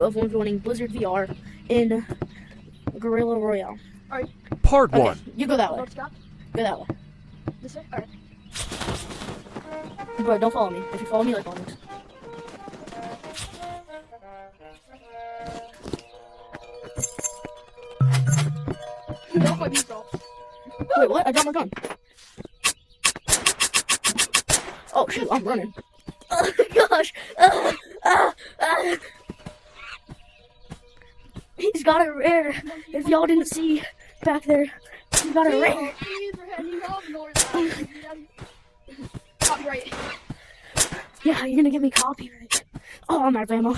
of joining Blizzard VR in Guerrilla Royale. Alright. Part Okay, 1. you go that way. North stop. Go that way. This way? Alright. Bro, don't follow me. If you follow me, like always. Drop my beat bro. Wait, what? I dropped my gun. Oh shoot, I'm running. Oh gosh. He's got a rare. If y'all didn't see back there, he got a rare. Copyright. Yeah, you're gonna give me copyright. Oh, I'm out of ammo.